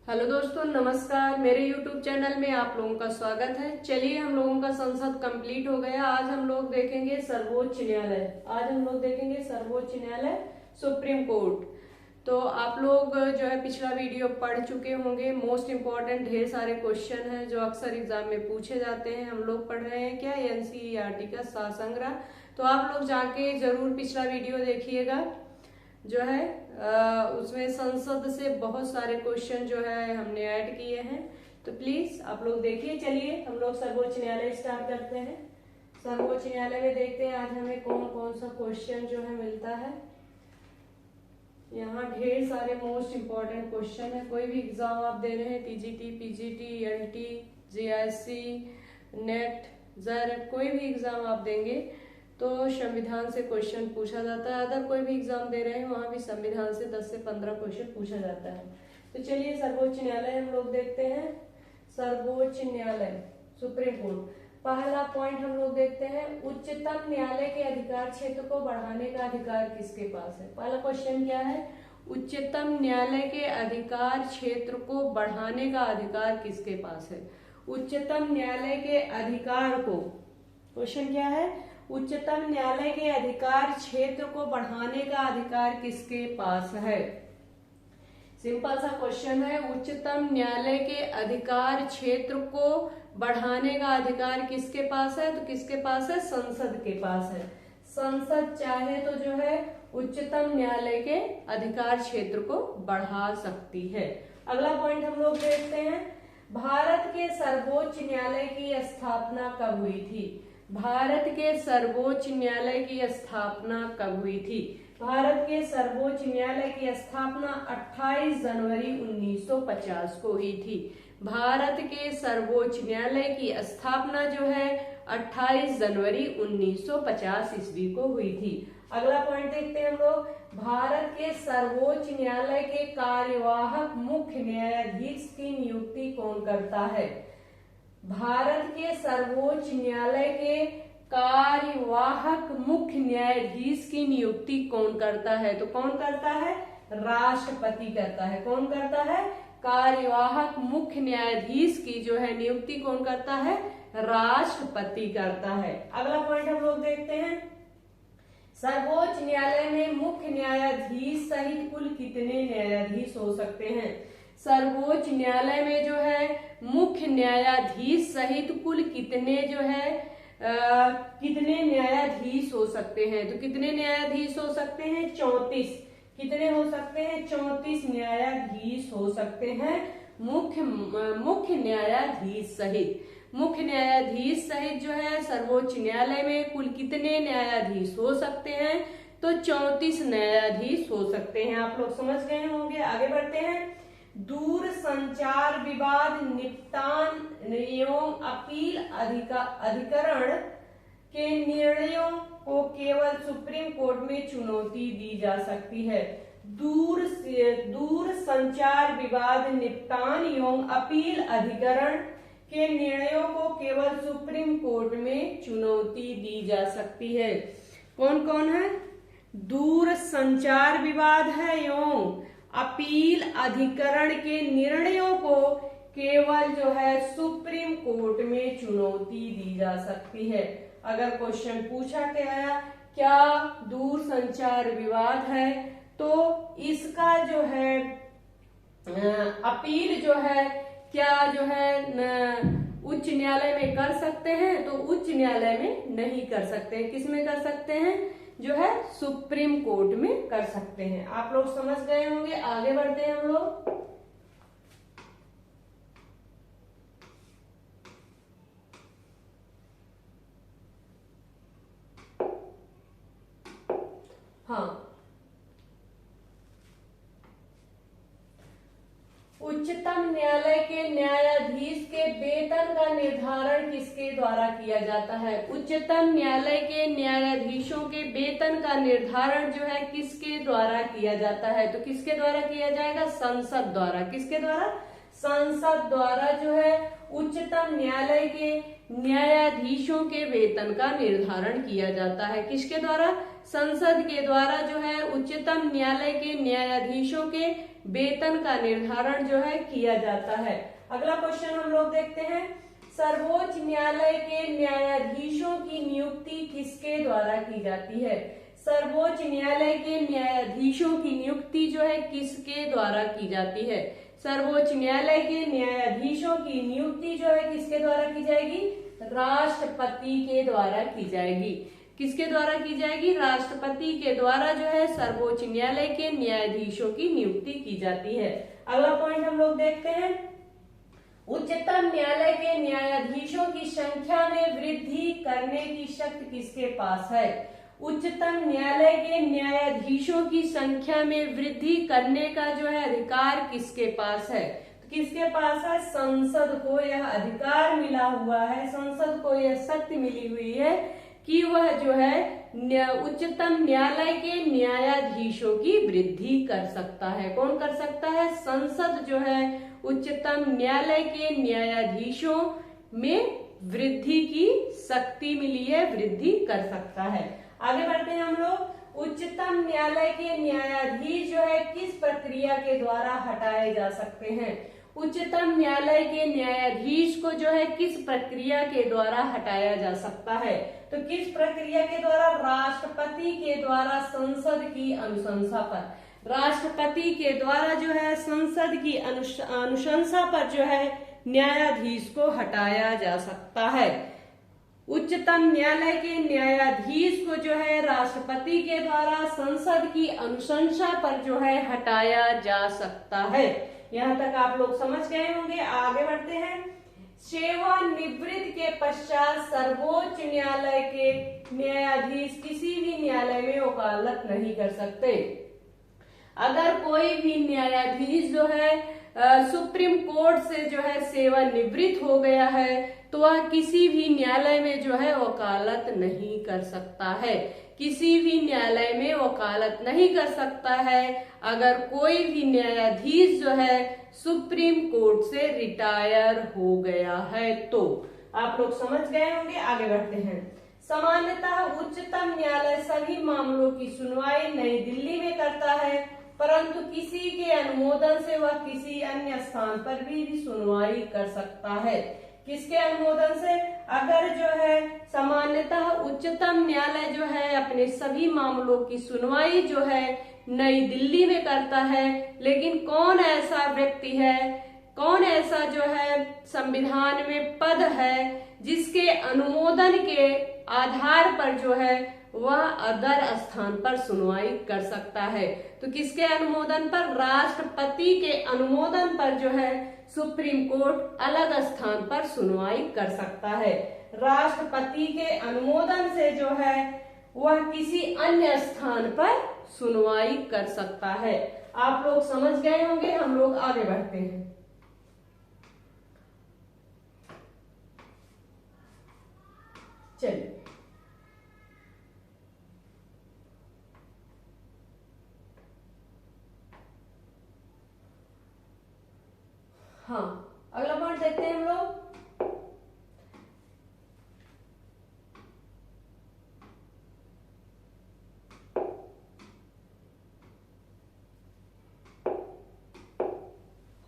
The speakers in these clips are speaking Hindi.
हेलो दोस्तों, नमस्कार। मेरे YouTube चैनल में आप लोगों का स्वागत है। चलिए, हम लोगों का संसद कंप्लीट हो गया। आज हम लोग देखेंगे सर्वोच्च न्यायालय, सुप्रीम कोर्ट। तो आप लोग जो है पिछला वीडियो पढ़ चुके होंगे। मोस्ट इम्पोर्टेंट ढेर सारे क्वेश्चन हैं जो अक्सर एग्जाम में पूछे जाते हैं। हम लोग पढ़ रहे हैं क्या, NCERT का सार संग्रह। तो आप लोग जाके जरूर पिछला वीडियो देखिएगा। जो है उसमें संसद से बहुत सारे क्वेश्चन जो है हमने ऐड किए हैं, तो प्लीज आप लोग देखिए। चलिए हम लोग सर्वोच्च न्यायालय स्टार्ट करते हैं। सर्वोच्च न्यायालय में देखते हैं आज हमें कौन कौन सा क्वेश्चन जो है मिलता है। यहाँ ढेर सारे मोस्ट इम्पोर्टेंट क्वेश्चन है। कोई भी एग्जाम आप दे रहे हैं, TGT, PGT, LT, JIC, net, जर, कोई भी एग्जाम आप देंगे तो संविधान से क्वेश्चन पूछा जाता है। अदर कोई भी एग्जाम दे रहे हैं वहां भी संविधान से 10 से 15 क्वेश्चन पूछा जाता है। तो चलिए सर्वोच्च न्यायालय हम लोग देखते हैं। सर्वोच्च न्यायालय, सुप्रीम कोर्ट। पहला पॉइंट हम लोग देखते हैं, उच्चतम न्यायालय के अधिकार क्षेत्र को बढ़ाने का अधिकार किसके पास है। पहला क्वेश्चन क्या है, उच्चतम न्यायालय के अधिकार क्षेत्र को बढ़ाने का अधिकार किसके पास है। उच्चतम न्यायालय के अधिकार को, क्वेश्चन क्या है, उच्चतम न्यायालय के अधिकार क्षेत्र को बढ़ाने का अधिकार किसके पास है। सिंपल सा क्वेश्चन है, उच्चतम न्यायालय के अधिकार क्षेत्र को बढ़ाने का अधिकार किसके पास है। तो किसके पास है, संसद के पास है। संसद चाहे तो जो है उच्चतम न्यायालय के अधिकार क्षेत्र को बढ़ा सकती है। अगला पॉइंट हम लोग देखते हैं, भारत के सर्वोच्च न्यायालय की स्थापना कब हुई थी। भारत के सर्वोच्च न्यायालय की स्थापना कब हुई थी। भारत के सर्वोच्च न्यायालय की स्थापना 28 जनवरी 1950 को हुई थी। भारत के सर्वोच्च न्यायालय की स्थापना जो है 28 जनवरी 1950 ईस्वी को हुई थी। अगला पॉइंट देखते हैं हम लोग, भारत के सर्वोच्च न्यायालय के कार्यवाहक मुख्य न्यायाधीश की नियुक्ति कौन करता है। भारत के सर्वोच्च न्यायालय के कार्यवाहक मुख्य न्यायाधीश की नियुक्ति कौन करता है। तो कौन करता है, राष्ट्रपति करता है। कौन करता है, कार्यवाहक मुख्य न्यायाधीश की जो है नियुक्ति कौन करता है, राष्ट्रपति करता है। अगला पॉइंट हम लोग देखते हैं, सर्वोच्च न्यायालय में मुख्य न्यायाधीश सहित कुल कितने न्यायाधीश हो सकते हैं। सर्वोच्च न्यायालय में जो है मुख्य न्यायाधीश सहित कुल कितने जो है कितने न्यायाधीश हो सकते हैं। तो कितने न्यायाधीश हो सकते हैं, 34। कितने हो सकते हैं, 34 न्यायाधीश हो सकते हैं मुख्य न्यायाधीश सहित। मुख्य न्यायाधीश सहित जो है सर्वोच्च न्यायालय में कुल कितने न्यायाधीश हो सकते हैं। तो 34 न्यायाधीश हो सकते हैं। आप लोग समझ गए होंगे। आगे बढ़ते हैं, दूर संचार विवाद निपटान एवं अपील अधिकरण के निर्णयों को केवल सुप्रीम कोर्ट में चुनौती दी जा सकती है। दूर संचार विवाद निपटान एवं अपील अधिकरण के निर्णयों को केवल सुप्रीम कोर्ट में चुनौती दी जा सकती है। कौन कौन है, दूर संचार विवाद है एवं अपील अधिकरण के निर्णयों को केवल जो है सुप्रीम कोर्ट में चुनौती दी जा सकती है। अगर क्वेश्चन पूछा गया क्या दूर संचार विवाद है, तो इसका जो है अपील जो है क्या जो है उच्च न्यायालय में कर सकते हैं। तो उच्च न्यायालय में नहीं कर सकते हैं। किस में कर सकते हैं, जो है सुप्रीम कोर्ट में कर सकते हैं। आप लोग समझ गए होंगे। आगे बढ़ते हैं हम लोग। हाँ, उच्चतम न्यायालय के न्यायाधीश के वेतन का निर्धारण किसके द्वारा किया जाता है। उच्चतम न्यायालय के न्यायाधीशों के वेतन का निर्धारण जो है किसके द्वारा किया जाता है। तो किसके द्वारा किया जाएगा, संसद द्वारा। किसके द्वारा, संसद द्वारा जो है उच्चतम न्यायालय के न्यायाधीशों के वेतन का निर्धारण किया जाता है। किसके द्वारा? संसद के द्वारा जो है उच्चतम न्यायालय के न्यायाधीशों के वेतन का निर्धारण जो है किया जाता है। अगला क्वेश्चन हम लोग देखते हैं, सर्वोच्च न्यायालय के न्यायाधीशों की नियुक्ति किसके द्वारा की जाती है? सर्वोच्च न्यायालय के न्यायाधीशों की नियुक्ति जो है किसके द्वारा की जाती है? सर्वोच्च न्यायालय के न्यायाधीशों की नियुक्ति जो है किसके द्वारा की जाएगी? राष्ट्रपति के द्वारा की जाएगी। किसके द्वारा की जाएगी? राष्ट्रपति के द्वारा जो है सर्वोच्च न्यायालय के न्यायाधीशों की नियुक्ति की जाती है। अगला पॉइंट हम लोग देखते हैं, उच्चतम न्यायालय के न्यायाधीशों की संख्या में वृद्धि करने की शक्ति किसके पास है? उच्चतम न्यायालय के न्यायाधीशों की संख्या में वृद्धि करने का जो है अधिकार किसके पास है? तो किसके पास है? संसद को यह अधिकार मिला हुआ है, संसद को यह शक्ति मिली हुई है कि वह जो है उच्चतम न्यायालय के न्यायाधीशों की वृद्धि कर सकता है। कौन कर सकता है? संसद जो है उच्चतम न्यायालय के न्यायाधीशों में वृद्धि की शक्ति मिली है, वृद्धि कर सकता है। आगे बढ़ते हैं हम लोग, उच्चतम न्यायालय के न्यायाधीश जो है किस प्रक्रिया के द्वारा हटाए जा सकते हैं? उच्चतम न्यायालय के न्यायाधीश को जो है किस प्रक्रिया के द्वारा हटाया जा सकता है? तो किस प्रक्रिया के द्वारा? राष्ट्रपति के द्वारा संसद की अनुशंसा पर। राष्ट्रपति के द्वारा जो है संसद की अनुशंसा पर जो है न्यायाधीश को हटाया जा सकता है। उच्चतम न्यायालय के न्यायाधीश को जो है राष्ट्रपति के द्वारा संसद की अनुशंसा पर जो है हटाया जा सकता है। यहाँ तक आप लोग समझ गए होंगे। आगे बढ़ते हैं, सेवानिवृत्ति के पश्चात सर्वोच्च न्यायालय के न्यायाधीश किसी भी न्यायालय में वकालत नहीं कर सकते। अगर कोई भी न्यायाधीश जो है सुप्रीम कोर्ट से जो है सेवानिवृत्त हो गया है तो वह किसी भी न्यायालय में जो है वकालत नहीं कर सकता है। किसी भी न्यायालय में वकालत नहीं कर सकता है अगर कोई भी न्यायाधीश जो है सुप्रीम कोर्ट से रिटायर हो गया है तो। आप लोग समझ गए होंगे। आगे बढ़ते हैं, सामान्यतः उच्चतम न्यायालय सभी मामलों की सुनवाई नई दिल्ली में करता है, परंतु किसी के अनुमोदन से वह किसी अन्य स्थान पर भी सुनवाई कर सकता है। किसके अनुमोदन से? अगर जो है सामान्यतः उच्चतम न्यायालय जो है अपने सभी मामलों की सुनवाई जो है नई दिल्ली में करता है, लेकिन कौन ऐसा व्यक्ति है, कौन ऐसा जो है संविधान में पद है जिसके अनुमोदन के आधार पर जो है वह अदर स्थान पर सुनवाई कर सकता है? तो किसके अनुमोदन पर? राष्ट्रपति के अनुमोदन पर जो है सुप्रीम कोर्ट अलग स्थान पर सुनवाई कर सकता है। राष्ट्रपति के अनुमोदन से जो है वह किसी अन्य स्थान पर सुनवाई कर सकता है। आप लोग समझ गए होंगे। हम लोग आगे बढ़ते हैं। चलिए, हाँ, अगला पॉइंट देखते हैं हम लोग।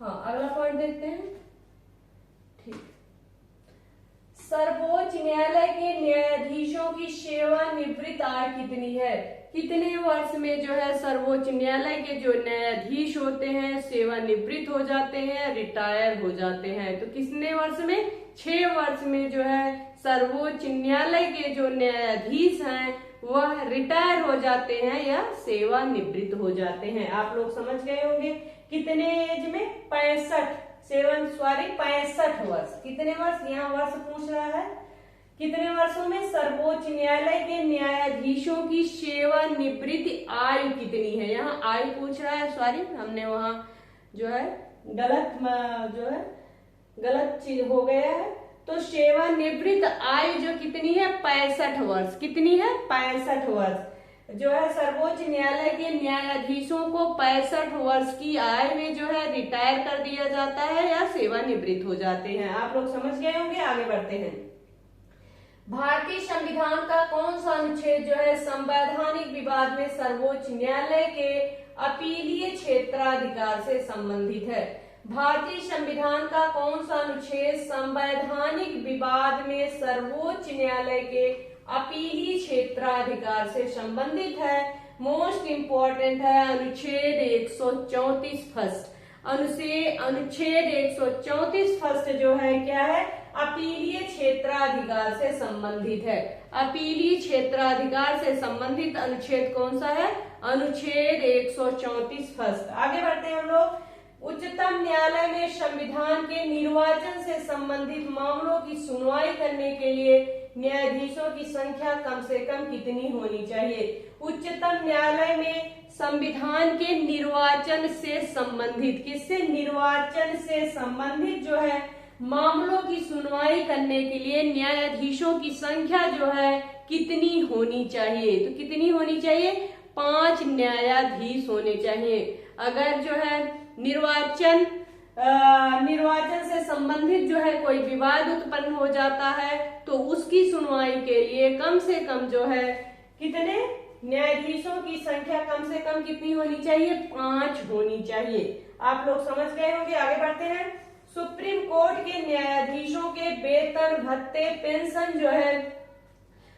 हाँ, अगला पॉइंट देखते हैं। ठीक, सर्वोच्च न्यायालय के न्यायाधीशों की सेवानिवृत्त आय कितनी है? कितने वर्ष में जो है सर्वोच्च न्यायालय के जो न्यायाधीश होते हैं सेवानिवृत्त हो जाते हैं, रिटायर हो जाते हैं? तो कितने वर्ष में? 6 वर्ष में जो है सर्वोच्च न्यायालय के जो न्यायाधीश हैं वह रिटायर हो जाते हैं या सेवानिवृत्त हो जाते हैं। आप लोग समझ गए होंगे। कितने एज में? 65 वर्ष। कितने वर्ष? यहाँ वर्ष पूछ रहा है। कितने वर्षों में? सर्वोच्च न्यायालय के न्यायाधीशों की सेवानिवृत्ति आयु कितनी है? यहाँ आयु पूछ रहा है, सॉरी हमने वहां जो है गलत चीज हो गया है। तो सेवानिवृत्त आयु जो कितनी है? 65 वर्ष। कितनी है? 65 वर्ष जो है सर्वोच्च न्यायालय के न्यायाधीशों को 65 वर्ष की आयु में जो है रिटायर कर दिया जाता है या सेवानिवृत्त हो जाते हैं। आप लोग समझ गए होंगे। आगे बढ़ते हैं। भारतीय संविधान का कौन सा अनुच्छेद जो है संवैधानिक विवाद में सर्वोच्च न्यायालय के अपीलीय क्षेत्राधिकार से संबंधित है? भारतीय संविधान का कौन सा अनुच्छेद संवैधानिक विवाद में सर्वोच्च न्यायालय के अपीलीय क्षेत्राधिकार से संबंधित है? मोस्ट इंपॉर्टेंट है अनुच्छेद 134 फर्स्ट। अनुच्छेद 134 फर्स्ट जो है क्या है? अपीलीय क्षेत्राधिकार से संबंधित है। अपीलीय क्षेत्राधिकार से संबंधित अनुच्छेद कौन सा है? अनुच्छेद 134 फर्स्ट। आगे बढ़ते हैं हम लोग। उच्चतम न्यायालय में संविधान के निर्वाचन से संबंधित मामलों की सुनवाई करने के लिए न्यायाधीशों की संख्या कम से कम कितनी होनी चाहिए? उच्चतम न्यायालय में संविधान के निर्वाचन से संबंधित, किससे? निर्वाचन से संबंधित जो है मामलों की सुनवाई करने के लिए न्यायाधीशों की संख्या जो है कितनी होनी चाहिए? तो कितनी होनी चाहिए? 5 न्यायाधीश होने चाहिए। अगर जो है निर्वाचन से संबंधित जो है कोई विवाद उत्पन्न हो जाता है तो उसकी सुनवाई के लिए कम से कम जो है कितने न्यायाधीशों की संख्या कम से कम कितनी होनी चाहिए? 5 होनी चाहिए। आप लोग समझ गए होंगे। आगे बढ़ते हैं। सुप्रीम कोर्ट के न्यायाधीशों के वेतन, भत्ते, पेंशन जो है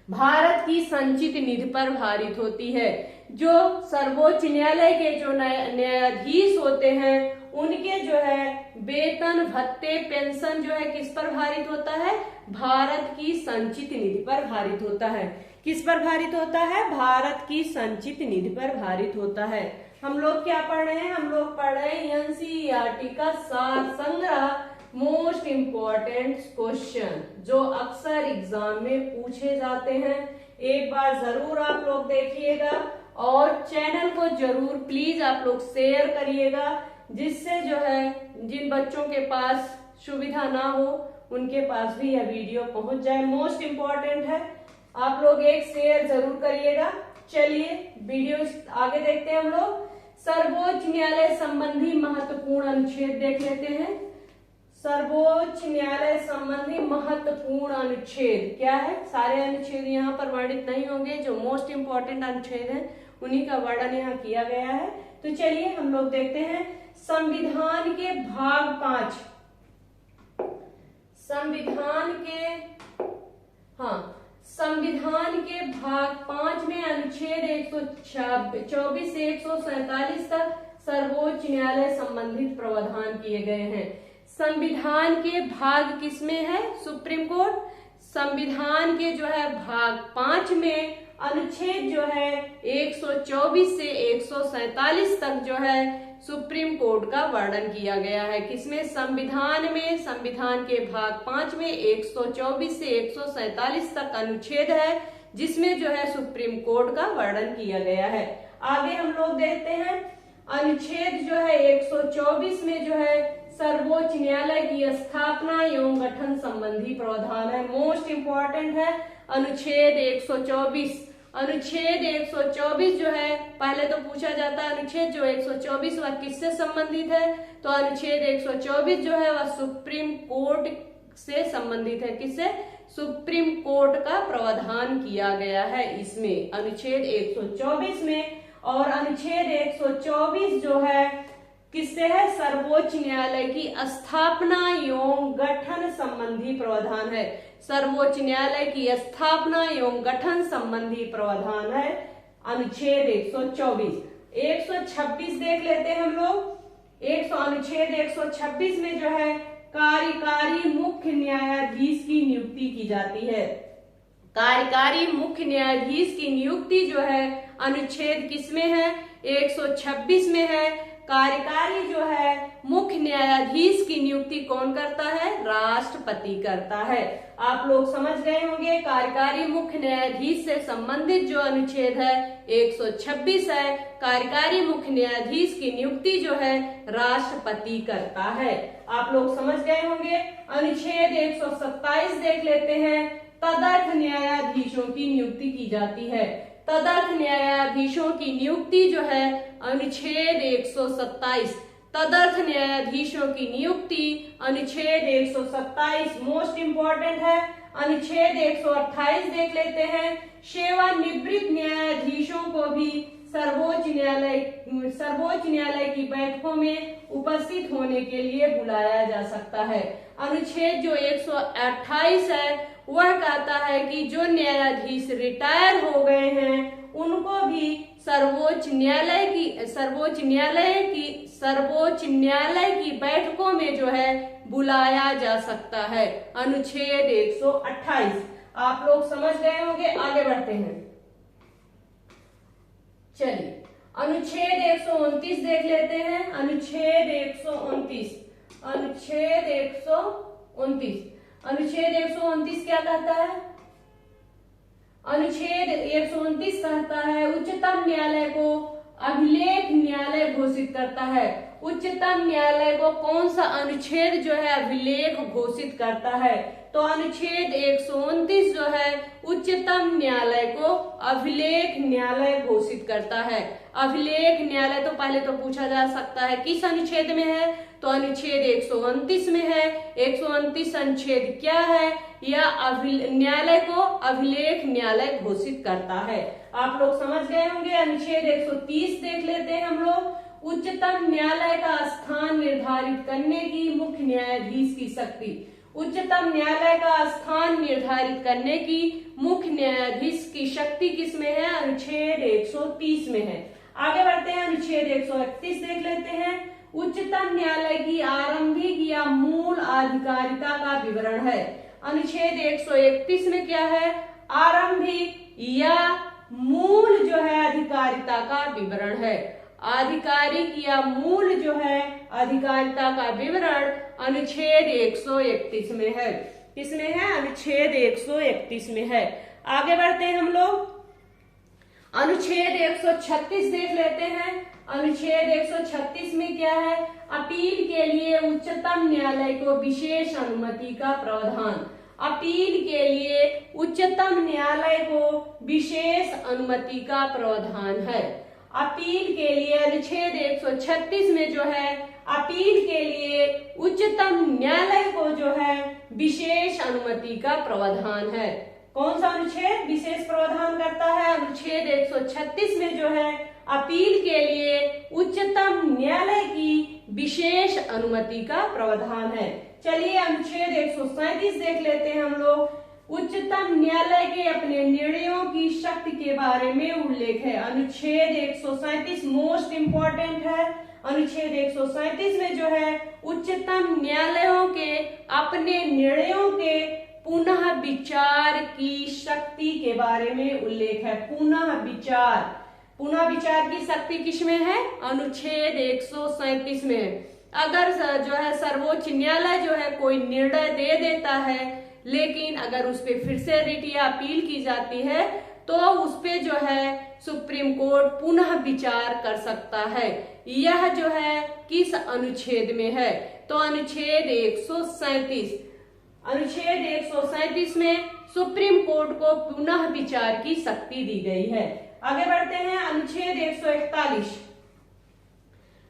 भारत की संचित निधि पर भारित होती है। जो सर्वोच्च न्यायालय के जो न्यायाधीश होते हैं उनके जो है वेतन, भत्ते, पेंशन जो है किस पर भारित होता है? भारत की संचित निधि पर भारित होता है। किस पर भारित होता है? भारत की संचित निधि पर भारित होता है। हम लोग क्या पढ़ रहे हैं? हम लोग पढ़ रहे हैं एनसीईआरटी का सार संग्रह मोस्ट इम्पोर्टेंट क्वेश्चन जो अक्सर एग्जाम में पूछे जाते हैं। एक बार जरूर आप लोग देखिएगा और चैनल को जरूर प्लीज आप लोग शेयर करिएगा, जिससे जो है जिन बच्चों के पास सुविधा ना हो उनके पास भी यह वीडियो पहुंच जाए। मोस्ट इम्पोर्टेंट है, आप लोग एक शेयर जरूर करिएगा। चलिए वीडियो आगे देखते हैं हम लोग। सर्वोच्च न्यायालय संबंधी महत्वपूर्ण अनुच्छेद देख लेते हैं। सर्वोच्च न्यायालय संबंधी महत्वपूर्ण अनुच्छेद क्या है? सारे अनुच्छेद यहाँ पर वर्णित नहीं होंगे, जो मोस्ट इम्पोर्टेंट अनुच्छेद है उन्हीं का वर्णन यहाँ किया गया है। तो चलिए हम लोग देखते हैं। संविधान के भाग 5, संविधान के भाग 5 में अनुच्छेद 124 से 147 तक सर्वोच्च न्यायालय संबंधित प्रावधान किए गए हैं। संविधान के भाग किसमें है? Supreme court. संविधान के जो है भाग 5 में अनुच्छेद जो है 124 से 147 तक जो है सुप्रीम कोर्ट का वर्णन किया गया है। किसमें? संविधान में। संविधान के भाग 5 में 124 से 147 तक अनुच्छेद है जिसमें जो है सुप्रीम कोर्ट का वर्णन किया गया है। आगे हम लोग देखते हैं। अनुच्छेद जो है 124 में जो है सर्वोच्च न्यायालय की स्थापना एवं गठन संबंधी प्रावधान है। मोस्ट इंपॉर्टेंट है अनुच्छेद 124। अनुच्छेद 124 जो है पहले तो पूछा जाता है अनुच्छेद जो 124 वह किससे संबंधित है? तो अनुच्छेद 124 जो है वह सुप्रीम कोर्ट से संबंधित है। किससे? सुप्रीम कोर्ट का प्रावधान किया गया है इसमें, अनुच्छेद 124 में। और अनुच्छेद 124 जो है किससे है? सर्वोच्च न्यायालय की स्थापना एवं गठन संबंधी प्रावधान है। सर्वोच्च न्यायालय की स्थापना एवं गठन संबंधी प्रावधान है अनुच्छेद 124। 126 देख लेते हैं हम लोग। अनुच्छेद 126 में जो है कार्यकारी मुख्य न्यायाधीश की नियुक्ति की जाती है। कार्यकारी मुख्य न्यायाधीश की नियुक्ति जो है अनुच्छेद किसमें है? 126 में है। कार्यकारी जो है मुख्य न्यायाधीश की नियुक्ति कौन करता है? राष्ट्रपति करता है। आप लोग समझ गए होंगे कार्यकारी मुख्य न्यायाधीश से संबंधित जो अनुच्छेद है 126 है। कार्यकारी मुख्य न्यायाधीश की नियुक्ति जो है राष्ट्रपति करता है। आप लोग समझ गए होंगे। अनुच्छेद 127 देख लेते हैं। तदर्थ न्यायाधीशों की नियुक्ति की जाती है। तदर्थ न्यायाधीशों की नियुक्ति जो है अनुच्छेद 127। तदर्थ न्यायाधीशों की नियुक्ति अनुच्छेद 127 मोस्ट इंपॉर्टेंट है। अनुच्छेद 128 देख लेते हैं। सेवानिवृत्त न्यायाधीशों को भी सर्वोच्च न्यायालय की बैठकों में उपस्थित होने के लिए बुलाया जा सकता है। अनुच्छेद जो 128 है वह कहता है कि जो न्यायाधीश रिटायर हो गए हैं उनको भी सर्वोच्च न्यायालय की बैठकों में जो है बुलाया जा सकता है। अनुच्छेद 128 आप लोग समझ गए होंगे। आगे बढ़ते हैं, चलिए अनुच्छेद 129 देख लेते हैं। अनुच्छेद 129 क्या कहता है? अनुच्छेद 129 कहता है उच्चतम न्यायालय को अभिलेख न्यायालय घोषित करता है। उच्चतम न्यायालय को कौन सा अनुच्छेद जो है अभिलेख घोषित करता है? तो अनुच्छेद 129 जो है उच्चतम न्यायालय को अभिलेख न्यायालय घोषित करता है। अभिलेख न्यायालय तो पहले तो पूछा जा सकता है किस अनुच्छेद में है, तो अनुच्छेद 129 में है। 129 अनुच्छेद क्या है? यह न्यायालय को अभिलेख न्यायालय घोषित करता है। आप लोग समझ गए होंगे। अनुच्छेद 130 देख लेते हैं हम लोग। उच्चतम न्यायालय का स्थान निर्धारित करने की मुख्य न्यायाधीश की शक्ति। उच्चतम न्यायालय का स्थान निर्धारित करने की मुख्य न्यायाधीश की शक्ति किसमें है? अनुच्छेद 130 में है। आगे बढ़ते हैं, अनुच्छेद 131 देख लेते हैं। उच्चतम न्यायालय की आरंभिक या मूल अधिकारिता का विवरण है। अनुच्छेद 131 में क्या है? आरंभिक या मूल जो है अधिकारिता का विवरण है। आधिकारिक या मूल जो है अधिकारिता का विवरण अनुच्छेद 131 में है। किसमें है? अनुच्छेद 131 में है। आगे बढ़ते हैं हम लोग, अनुच्छेद 136 देख लेते हैं। अनुच्छेद 136 में क्या है? अपील के लिए उच्चतम न्यायालय को विशेष अनुमति का प्रावधान। अपील के लिए उच्चतम न्यायालय को विशेष अनुमति का प्रावधान है। अपील के लिए अनुच्छेद 136 में जो है अपील के लिए उच्चतम न्यायालय को जो है विशेष अनुमति का प्रावधान है। कौन सा अनुच्छेद विशेष प्रावधान करता है? अनुच्छेद 136 में जो है अपील के लिए उच्चतम न्यायालय की विशेष अनुमति का प्रावधान है। चलिए अनुच्छेद 137 देख लेते हैं हम लोग। उच्चतम न्यायालय के अपने निर्णयों की शक्ति के बारे में उल्लेख है। अनुच्छेद 137 मोस्ट इंपॉर्टेंट है। अनुच्छेद 137 में जो है उच्चतम न्यायालयों के अपने निर्णयों के पुनः विचार की शक्ति के बारे में उल्लेख है। पुनः विचार की शक्ति किसमें है? अनुच्छेद 137 में। अगर जो है सर्वोच्च न्यायालय जो है कोई निर्णय दे देता है, लेकिन अगर उस पे फिर से रिट या अपील की जाती है तो उस पे जो है सुप्रीम कोर्ट पुनः विचार कर सकता है। यह जो है किस अनुच्छेद में है? तो अनुच्छेद 137। अनुच्छेद 137 में सुप्रीम कोर्ट को पुनः विचार की शक्ति दी गई है। आगे बढ़ते हैं, अनुच्छेद 141।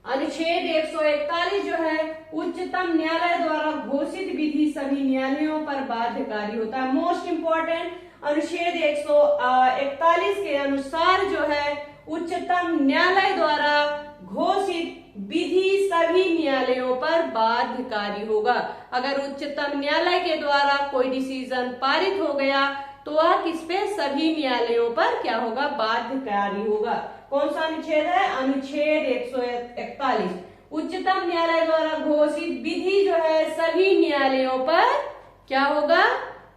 अनुच्छेद 141 जो है उच्चतम न्यायालय द्वारा घोषित विधि सभी न्यायालयों पर बाध्यकारी होता है। मोस्ट इंपॉर्टेंट, अनुच्छेद 141 के अनुसार जो है उच्चतम न्यायालय द्वारा घोषित विधि सभी न्यायालयों पर बाध्यकारी होगा। अगर उच्चतम न्यायालय के द्वारा कोई डिसीजन पारित हो गया तो वह किस पे? सभी न्यायालयों पर क्या होगा? बाध्यकारी होगा। कौन सा अनुच्छेद है? अनुच्छेद 141। उच्चतम न्यायालय द्वारा घोषित विधि जो है सभी न्यायालयों पर क्या होगा?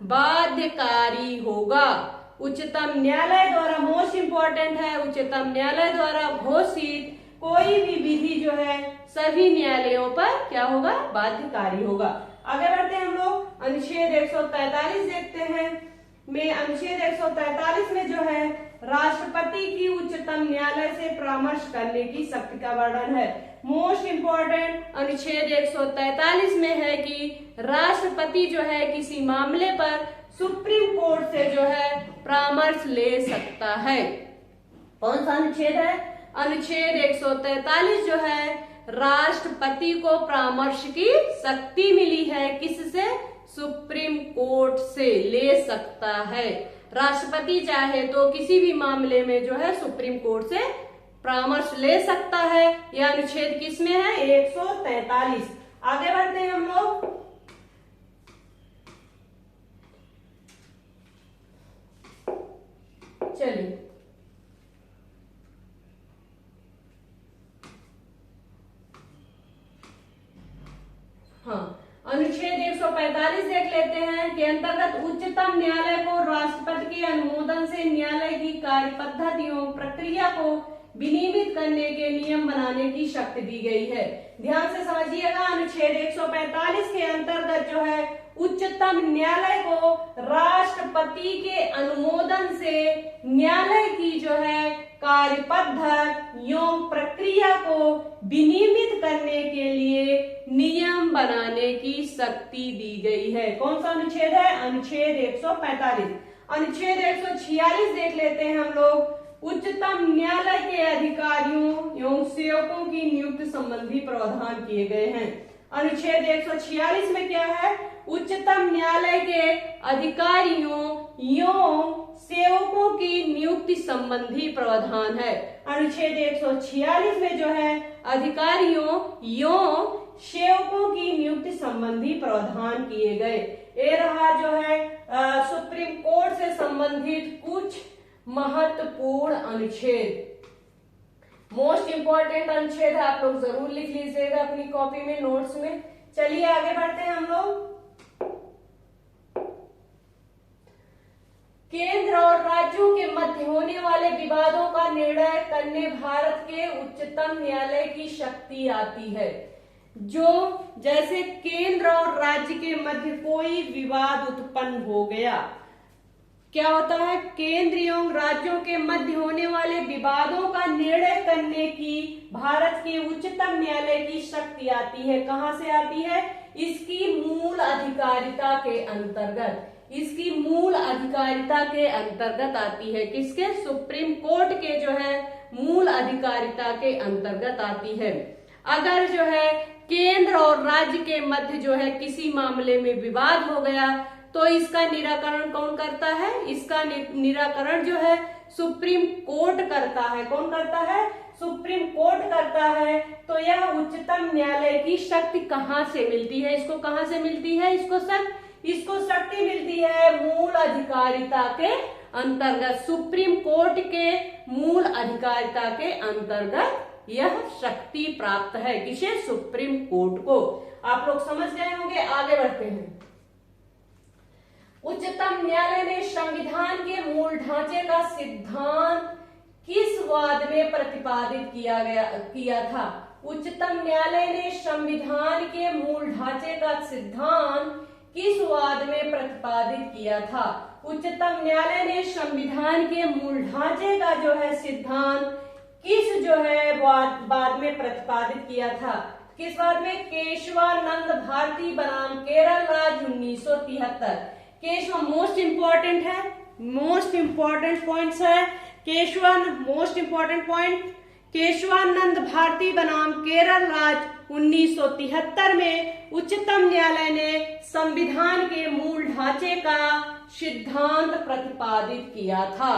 बाध्यकारी होगा। उच्चतम न्यायालय द्वारा, मोस्ट इंपॉर्टेंट है, उच्चतम न्यायालय द्वारा घोषित कोई भी विधि जो है सभी न्यायालयों पर क्या होगा? बाध्यकारी होगा। आगे बढ़ते हैं हम लोग, अनुच्छेद 143 देखते हैं। अनुच्छेद 143 में जो है राष्ट्रपति की उच्चतम न्यायालय से परामर्श करने की शक्ति का वर्णन है। मोस्ट इंपॉर्टेंट अनुच्छेद 143 में है कि राष्ट्रपति जो है किसी मामले पर सुप्रीम कोर्ट से जो है परामर्श ले सकता है। कौन सा अनुच्छेद है? अनुच्छेद 143 जो है राष्ट्रपति को परामर्श की शक्ति मिली है। किससे? सुप्रीम कोर्ट से ले सकता है। राष्ट्रपति चाहे तो किसी भी मामले में जो है सुप्रीम कोर्ट से परामर्श ले सकता है। यह अनुच्छेद किसमें है? 143। आगे बढ़ते हैं हम लोग। चलिए, हाँ, अनुच्छेद 145 देख लेते हैं के अंतर्गत उच्चतम न्यायालय को राष्ट्रपति के अनुमोदन से न्यायालय की कार्य पद्धतियों प्रक्रिया को विनियमित करने के नियम बनाने की शक्ति दी गई है। ध्यान से समझिएगा, अनुच्छेद 145 के अंतर्गत जो है उच्चतम न्यायालय को राष्ट्रपति के अनुमोदन से न्यायालय की जो है कार्य पद्धति एवं प्रक्रिया को विनियमित करने के लिए नियम बनाने की शक्ति दी गई है। कौन सा अनुच्छेद है? अनुच्छेद 145। अनुच्छेद 146 देख लेते हैं हम लोग। उच्चतम न्यायालय के अधिकारियों एवं सेवकों की नियुक्ति संबंधी प्रावधान किए गए हैं। अनुच्छेद 146 में क्या है? उच्चतम न्यायालय के अधिकारियों एवं सेवकों की नियुक्ति संबंधी प्रावधान है। अनुच्छेद 146 में जो है अधिकारियों एवं सेवकों की नियुक्ति संबंधी प्रावधान किए गए। ये रहा जो है सुप्रीम कोर्ट से संबंधित कुछ महत्वपूर्ण अनुच्छेद। मोस्ट इंपॉर्टेंट अनुच्छेद है, आप लोग जरूर लिख लीजिएगा अपनी कॉपी में, नोट्स में। चलिए आगे बढ़ते हैं हम लोग। केंद्र और राज्यों के मध्य होने वाले विवादों का निर्णय करने भारत के उच्चतम न्यायालय की शक्ति आती है। जो जैसे केंद्र और राज्य के मध्य कोई विवाद उत्पन्न हो गया, क्या होता है? केंद्र एवं राज्यों के मध्य होने वाले विवादों का निर्णय करने की भारत के उच्चतम न्यायालय की शक्ति आती है। कहां से आती है? इसकी मूल अधिकारिता के अंतर्गत। इसकी मूल अधिकारिता के अंतर्गत आती है। किसके? सुप्रीम कोर्ट के जो है मूल अधिकारिता के अंतर्गत आती है। अगर जो है केंद्र और राज्य के मध्य जो है किसी मामले में विवाद हो गया तो इसका निराकरण कौन करता है? इसका निराकरण जो है सुप्रीम कोर्ट करता है। कौन करता है? सुप्रीम कोर्ट करता है। तो यह उच्चतम न्यायालय की शक्ति कहां से मिलती है? इसको कहां से मिलती है? इसको शक्ति मिलती है मूल अधिकारिता के अंतर्गत। सुप्रीम कोर्ट के मूल अधिकारिता के अंतर्गत यह शक्ति प्राप्त है। किसे? सुप्रीम कोर्ट को। आप लोग समझ गए होंगे। आगे बढ़ते हैं। उच्चतम न्यायालय ने संविधान के मूल ढांचे का सिद्धांत किस वाद में प्रतिपादित किया था? उच्चतम न्यायालय ने संविधान के मूल ढांचे का सिद्धांत किस वाद में प्रतिपादित किया था? उच्चतम न्यायालय ने संविधान के मूल ढांचे का जो है सिद्धांत किस जो है वाद में प्रतिपादित किया था? किस वाद में? केशवानंद भारती बनाम केरल राज्य 1973। केशव मोस्ट इंपॉर्टेंट है, मोस्ट इंपॉर्टेंट पॉइंट्स है। Most important point, Keshavananda Bharati बनाम केरल राज्य 1973 में उच्चतम न्यायालय ने संविधान के मूल ढांचे का सिद्धांत प्रतिपादित किया था।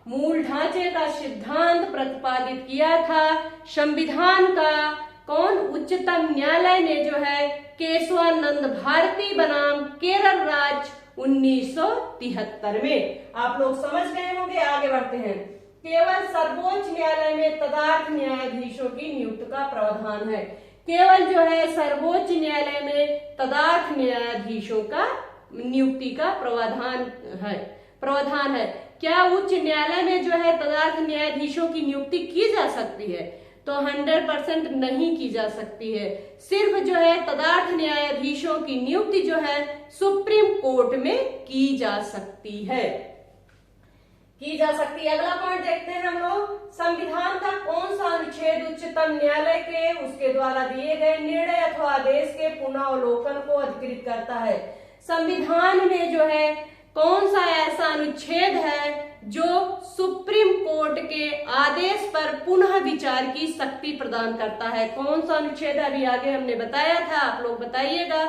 मूल ढांचे का सिद्धांत प्रतिपादित किया था संविधान का। कौन? उच्चतम न्यायालय ने जो है केशवानंद भारती बनाम केरल राज्य 1973 में। आप लोग समझ गए होंगे। आगे बढ़ते हैं। केवल सर्वोच्च न्यायालय में तदर्थ न्यायाधीशों की नियुक्ति का प्रावधान है। केवल जो है सर्वोच्च न्यायालय में तदर्थ न्यायाधीशों का नियुक्ति का प्रावधान है। क्या उच्च न्यायालय में जो है तदर्थ न्यायाधीशों की नियुक्ति की जा सकती है? तो 100% नहीं की जा सकती है। सिर्फ जो है तदर्थ न्यायाधीशों की नियुक्ति जो है सुप्रीम कोर्ट में की जा सकती है। अगला पॉइंट देखते हैं हम लोग। संविधान का कौन सा अनुच्छेद उच्चतम न्यायालय के उसके द्वारा दिए गए निर्णय अथवा आदेश के पुनरावलोकन को अधिकृत करता है? संविधान में जो है कौन सा ऐसा अनुच्छेद है जो सुप्रीम कोर्ट के आदेश पर पुनः विचार की शक्ति प्रदान करता है? कौन सा अनुच्छेद? अभी आगे हमने बताया था, आप लोग बताइएगा।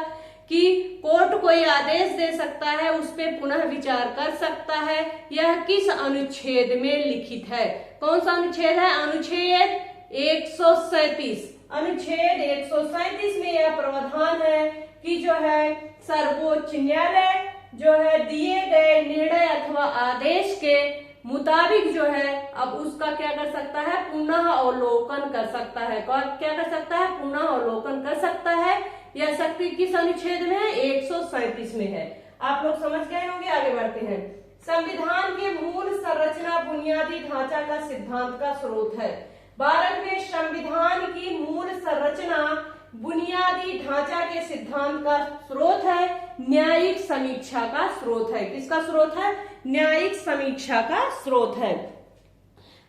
कि कोर्ट कोई आदेश दे सकता है, उस पर पुनः विचार कर सकता है। यह किस अनुच्छेद में लिखित है? कौन सा अनुच्छेद है? अनुच्छेद 137। अनुच्छेद 137 में यह प्रावधान है कि जो है सर्वोच्च न्यायालय जो है दिए गए निर्णय अथवा आदेश के मुताबिक जो है अब उसका क्या कर सकता है? पुनः अवलोकन कर सकता है। क्या कर सकता है? पुनः अवलोकन कर सकता है। यह शक्ति किस अनुच्छेद में है? 137 में है। आप लोग समझ गए होंगे। आगे बढ़ते हैं। संविधान के मूल संरचना बुनियादी ढांचा का सिद्धांत का स्रोत है। भारत में संविधान की मूल संरचना बुनियादी ढांचा के सिद्धांत का स्रोत है, न्यायिक समीक्षा का स्रोत है। किसका स्रोत है? न्यायिक समीक्षा का स्रोत है।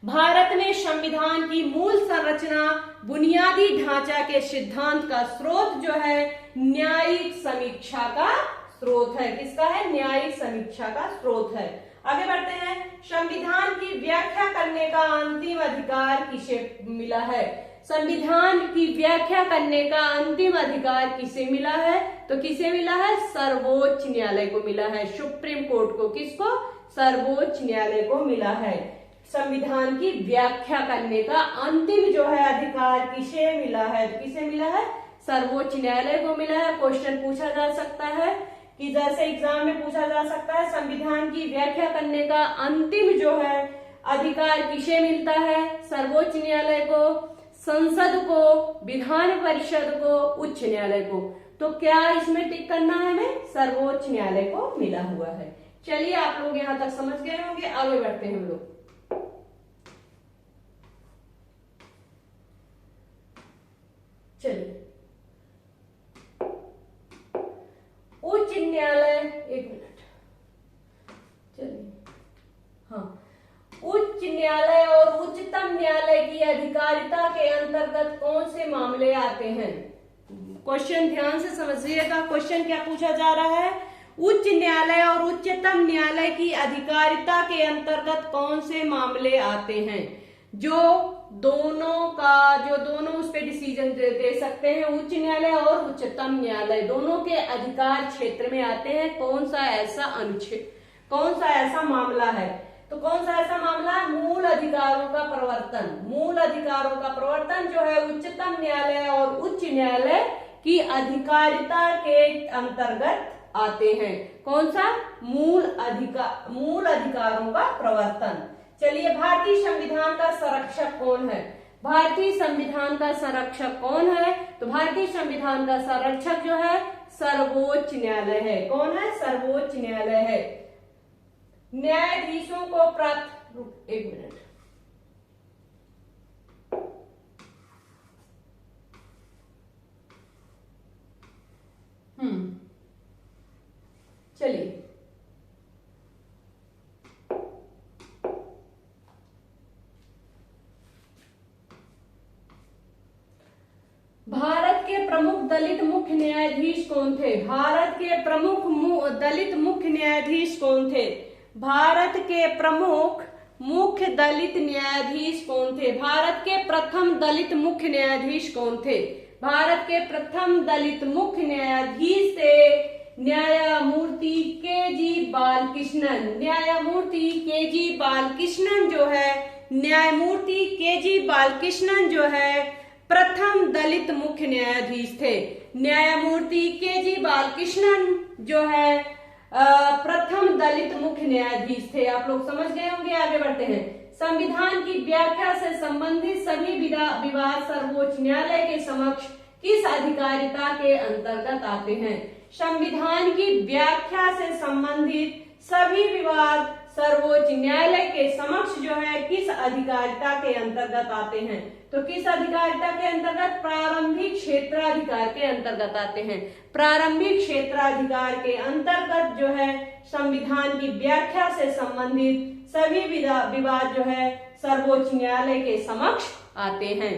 भारत में संविधान की मूल संरचना बुनियादी ढांचा के सिद्धांत का स्रोत जो है न्यायिक समीक्षा का स्रोत है। किसका है? न्यायिक समीक्षा का स्रोत है। आगे बढ़ते हैं। संविधान की व्याख्या करने का अंतिम अधिकार किसे मिला है? संविधान की व्याख्या करने का अंतिम अधिकार किसे मिला है? तो किसे मिला है? सर्वोच्च न्यायालय को मिला है, सुप्रीम कोर्ट को। किसको? सर्वोच्च न्यायालय को मिला है। संविधान की व्याख्या करने का अंतिम जो है अधिकार किसे मिला है? तो किसे मिला है? सर्वोच्च न्यायालय को मिला है। क्वेश्चन पूछा जा सकता है कि जैसे एग्जाम में पूछा जा सकता है संविधान की व्याख्या करने का अंतिम जो है अधिकार किसे मिलता है? सर्वोच्च न्यायालय को, संसद को, विधान परिषद को, उच्च न्यायालय को। तो क्या इसमें टिक करना है हमें? सर्वोच्च न्यायालय को मिला हुआ है। चलिए आप लोग यहां तक समझ गए होंगे। आगे बढ़ते हैं हम लोग। चलिए उच्च न्यायालय, एक मिनट। चलिए हाँ, उच्च न्यायालय और उच्चतम न्यायालय की अधिकारिता के अंतर्गत कौन से मामले आते हैं? क्वेश्चन ध्यान से समझिएगा। क्वेश्चन क्या पूछा जा रहा है? उच्च न्यायालय और उच्चतम न्यायालय की अधिकारिता के अंतर्गत कौन से मामले आते हैं? जो दोनों उस पर डिसीजन दे सकते हैं। उच्च न्यायालय और उच्चतम न्यायालय दोनों के अधिकार क्षेत्र में आते हैं। कौन सा ऐसा अनुच्छेद, कौन सा ऐसा मामला है? तो कौन सा ऐसा मामला? मूल अधिकारों का प्रवर्तन। मूल अधिकारों का प्रवर्तन जो है उच्चतम न्यायालय और उच्च न्यायालय की अधिकारिता के अंतर्गत आते हैं। कौन सा? मूल अधिकारों का प्रवर्तन। चलिए, भारतीय संविधान का संरक्षक कौन है? भारतीय संविधान का संरक्षक कौन है? तो भारतीय संविधान का संरक्षक जो है सर्वोच्च न्यायालय है। कौन है? सर्वोच्च न्यायालय है। न्यायाधीशों को प्राप्त, एक मिनट, चलिए भारत के प्रमुख दलित मुख्य न्यायाधीश कौन थे? भारत के प्रमुख दलित मुख्य न्यायाधीश कौन थे? भारत के प्रमुख मुख्य दलित न्यायाधीश कौन थे? भारत के प्रथम दलित मुख्य न्यायाधीश कौन थे? भारत के प्रथम दलित मुख्य न्यायाधीश थे न्यायमूर्ति के.जी. बालकृष्णन। न्यायमूर्ति के.जी. बालकृष्णन जो है, न्यायमूर्ति के.जी. बालकृष्णन जो है प्रथम दलित मुख्य न्यायाधीश थे। न्यायमूर्ति के.जी. बालकृष्णन जो है प्रथम दलित मुख्य न्यायाधीश थे। आप लोग समझ गए होंगे। आगे बढ़ते हैं। संविधान की व्याख्या से संबंधित सभी विवाद सर्वोच्च न्यायालय के समक्ष किस अधिकारिता के अंतर्गत आते हैं? संविधान की व्याख्या से संबंधित सभी विवाद सर्वोच्च न्यायालय के समक्ष जो है किस अधिकारिता के अंतर्गत आते हैं? तो किस अधिकारिता के अंतर्गत? प्रारंभिक क्षेत्राधिकार के अंतर्गत आते हैं। प्रारंभिक क्षेत्राधिकार के अंतर्गत जो है संविधान की व्याख्या से संबंधित सभी विवाद जो है सर्वोच्च न्यायालय के समक्ष आते हैं।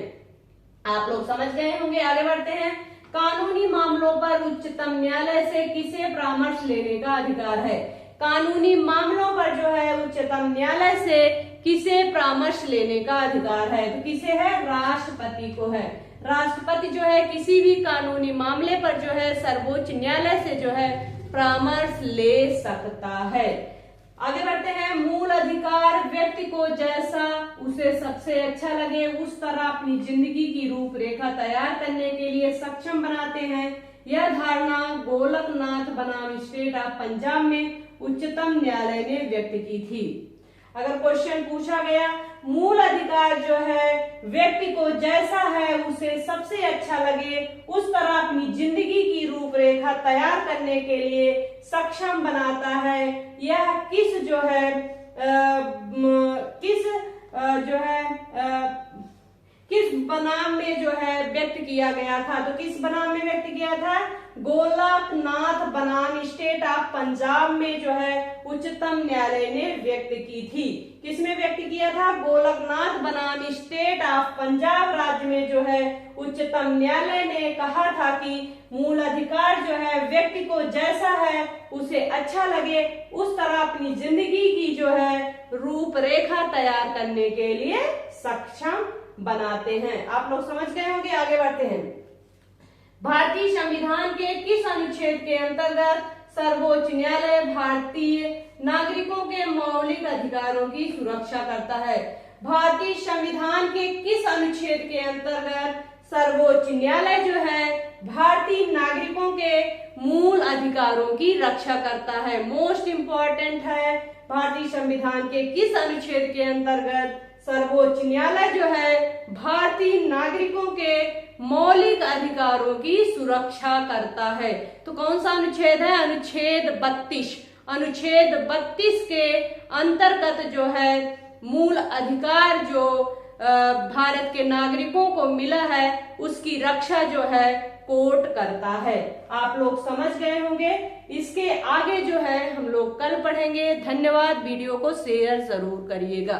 आप लोग समझ गए होंगे। आगे बढ़ते हैं। कानूनी मामलों पर उच्चतम न्यायालय से किसे परामर्श लेने का अधिकार है? कानूनी मामलों पर जो है उच्चतम न्यायालय से किसे परामर्श लेने का अधिकार है? तो किसे है? राष्ट्रपति को है। राष्ट्रपति जो है किसी भी कानूनी मामले पर जो है सर्वोच्च न्यायालय से जो है परामर्श ले सकता है। आगे बढ़ते हैं। मूल अधिकार व्यक्ति को जैसा उसे सबसे अच्छा लगे उस तरह अपनी जिंदगी की रूपरेखा तैयार करने के लिए सक्षम बनाते हैं। यह धारणा गोलकनाथ बनाम स्टेट ऑफ पंजाब में उच्चतम न्यायालय ने व्यक्त की थी। अगर क्वेश्चन पूछा गया मूल अधिकार जो है व्यक्ति को जैसा है उसे सबसे अच्छा लगे उस तरह अपनी जिंदगी की रूपरेखा तैयार करने के लिए सक्षम बनाता है, यह किस जो है किस बनाम में जो है व्यक्त किया गया था? तो किस बनाम में व्यक्त किया था? गोलकनाथ बनाम स्टेट ऑफ पंजाब में जो है उच्चतम न्यायालय ने व्यक्त की थी। किसमें व्यक्त किया था? गोलकनाथ बनाम स्टेट ऑफ पंजाब राज्य में जो है उच्चतम न्यायालय ने कहा था कि मूल अधिकार जो है व्यक्ति को जैसा है उसे अच्छा लगे उस तरह अपनी जिंदगी की जो है रूपरेखा तैयार करने के लिए सक्षम बनाते हैं। आप लोग समझ गए होंगे। आगे बढ़ते हैं। भारतीय संविधान के किस अनुच्छेद के अंतर्गत सर्वोच्च न्यायालय भारतीय नागरिकों के मौलिक अधिकारों की सुरक्षा करता है? भारतीय संविधान के किस अनुच्छेद के अंतर्गत सर्वोच्च न्यायालय जो है भारतीय नागरिकों के मूल अधिकारों की रक्षा करता है? मोस्ट इंपॉर्टेंट है। भारतीय संविधान के किस अनुच्छेद के अंतर्गत सर्वोच्च न्यायालय जो है भारतीय नागरिकों के मौलिक अधिकारों की सुरक्षा करता है? तो कौन सा अनुच्छेद है? अनुच्छेद 32। अनुच्छेद 32 के अंतर्गत जो है मूल अधिकार जो भारत के नागरिकों को मिला है उसकी रक्षा जो है कोर्ट करता है। आप लोग समझ गए होंगे। इसके आगे जो है हम लोग कल पढ़ेंगे। धन्यवाद। वीडियो को शेयर जरूर करिएगा।